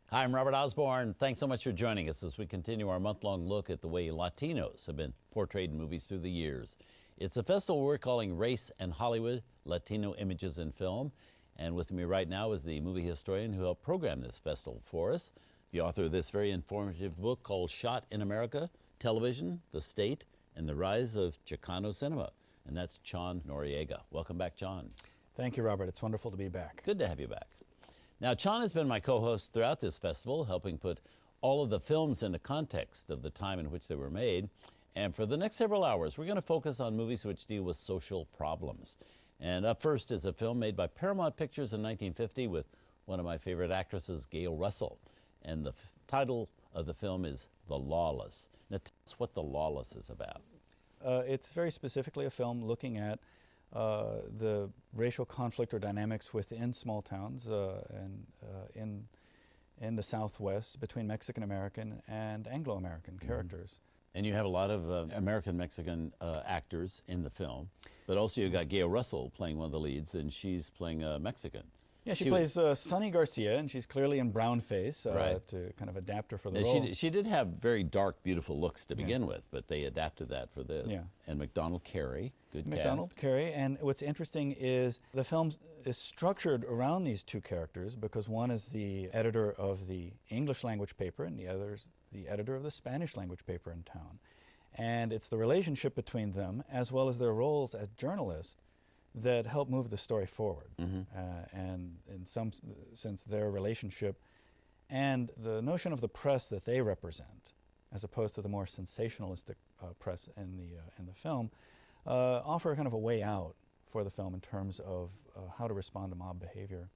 Hi, I'm Robert Osborne. Thanks so much for joining us as we continue our month-long look at the way Latinos have been portrayed in movies through the years. It's a festival we're calling Race and Hollywood, Latino Images in Film. And with me right now is the movie historian who helped program this festival for us, the author of this very informative book called Shot in America, Television, the State, and the Rise of Chicano Cinema. And that's Chon Noriega. Welcome back, Chon. Thank you, Robert. It's wonderful to be back. Good to have you back. Now, Chon has been my co-host throughout this festival, helping put all of the films into context of the time in which they were made. And for the next several hours, we're going to focus on movies which deal with social problems. And up first is a film made by Paramount Pictures in 1950 with one of my favorite actresses, Gail Russell. And the title of the film is The Lawless. Now, tell us what The Lawless is about. It's very specifically a film looking at the racial conflict or dynamics within small towns in the Southwest between Mexican-American and Anglo-American characters. And you have a lot of American-Mexican actors in the film, but also you've got Gail Russell playing one of the leads, and she's playing a Mexican. Yeah, she plays Sunny Garcia, and she's clearly in brown face to kind of adapt her for the role. She did have very dark, beautiful looks to begin with, but they adapted that for this. Yeah. And Macdonald, Carey, good Macdonald, cast. Carey, and what's interesting is the film is structured around these two characters because one is the editor of the English language paper and the other is the editor of the Spanish language paper in town. And it's the relationship between them as well as their roles as journalists that help move the story forward. And in some sense, their relationship and the notion of the press that they represent, as opposed to the more sensationalistic press in the film, offer kind of a way out for the film in terms of how to respond to mob behavior.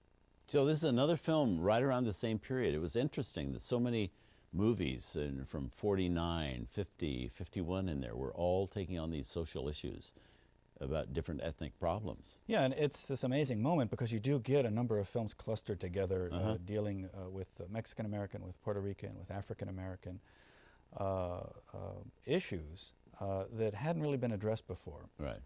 So this is another film right around the same period. It was interesting that so many movies from 49, 50, 51 in there were all taking on these social issues about different ethnic problems. Yeah, and it's this amazing moment because you do get a number of films clustered together dealing with Mexican-American, with Puerto Rican, with African-American issues that hadn't really been addressed before. Right.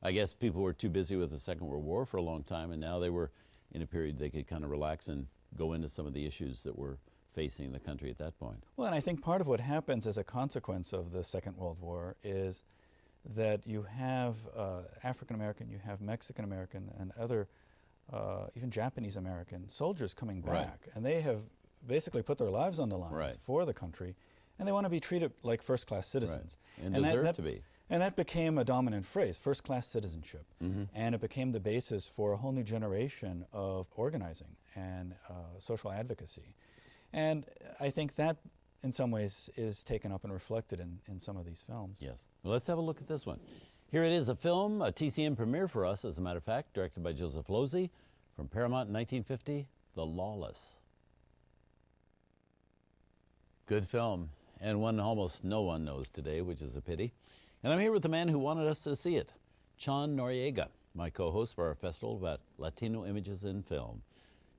I guess people were too busy with the Second World War for a long time, and now they were in a period they could kind of relax and go into some of the issues that were facing the country at that point. Well, and I think part of what happens as a consequence of the Second World War is that you have African-American, you have Mexican-American, and other, even Japanese-American soldiers coming back. And they have basically put their lives on the line for the country, and they want to be treated like first-class citizens. And deserve to be. And that became a dominant phrase, first-class citizenship. And it became the basis for a whole new generation of organizing and social advocacy. And I think that in some ways is taken up and reflected in some of these films. Yes. Well, let's have a look at this one. Here it is, a film, a TCM premiere for us, as a matter of fact, directed by Joseph Losey from Paramount in 1950, The Lawless. Good film, and one almost no one knows today, which is a pity. And I'm here with the man who wanted us to see it, Chon Noriega, my co-host for our festival about Latino Images in Film.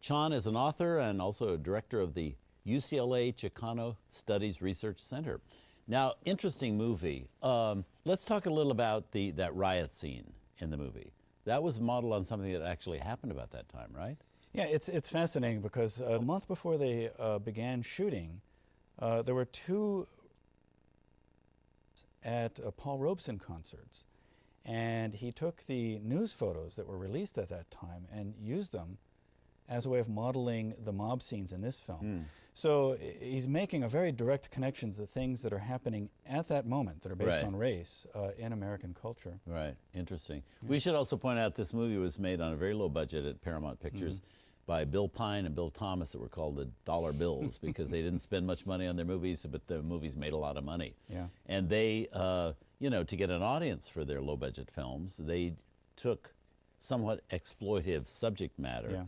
Chon is an author and also a director of the UCLA Chicano Studies Research Center. Now, interesting movie. Let's talk a little about that riot scene in the movie. That was modeled on something that actually happened about that time, right? Yeah, it's fascinating because a month before they began shooting, there were two at Paul Robeson concerts. And he took the news photos that were released at that time and used them as a way of modeling the mob scenes in this film. So he's making a very direct connection to the things that are happening at that moment that are based on race in American culture. Right, interesting. We should also point out this movie was made on a very low budget at Paramount Pictures by Bill Pine and Bill Thomas, that were called the dollar bills because they didn't spend much money on their movies, but the movies made a lot of money. Yeah. And they, to get an audience for their low budget films, they took somewhat exploitive subject matter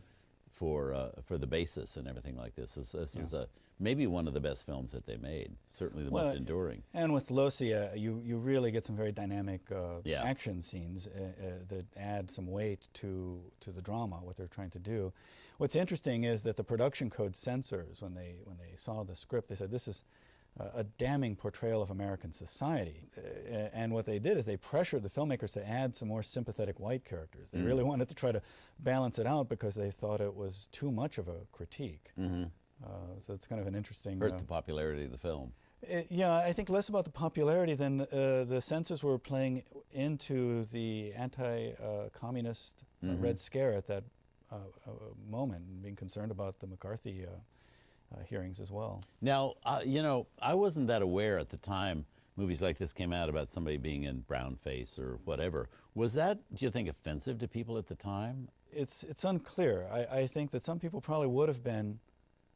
for the basis and everything like this. This is maybe one of the best films that they made, certainly the most enduring. And with Losey, you really get some very dynamic action scenes that add some weight to the drama, what they're trying to do. What's interesting is that the production code censors, when they saw the script, they said this is a damning portrayal of American society. And what they did is they pressured the filmmakers to add some more sympathetic white characters. They really wanted to try to balance it out because they thought it was too much of a critique. So it's kind of an interesting... Hurt the popularity of the film. Yeah, I think less about the popularity than the censors were playing into the anti-communist Red Scare at that moment, and being concerned about the McCarthy hearings as well. Now, you know, I wasn't that aware at the time movies like this came out about somebody being in brown face or whatever. Was that, do you think, offensive to people at the time? It's unclear. I think that some people probably would have been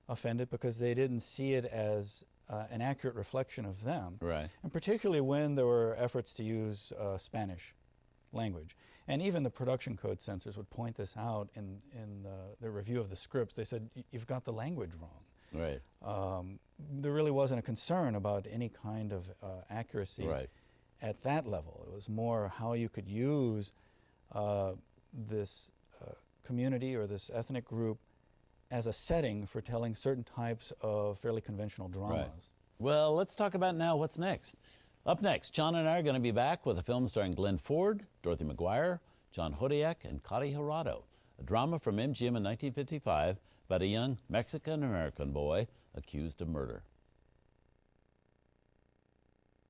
offended because they didn't see it as an accurate reflection of them. Right. And particularly when there were efforts to use Spanish language. And even the production code censors would point this out in their review of the scripts. They said, you've got the language wrong. Right. There really wasn't a concern about any kind of accuracy at that level. It was more how you could use this community or this ethnic group as a setting for telling certain types of fairly conventional dramas. Right. Well, let's talk about now what's next. Up next, Chon and I are going to be back with a film starring Glenn Ford, Dorothy McGuire, John Hodiak, and Cady Hirado, a drama from MGM in 1955 about a young Mexican-American boy accused of murder.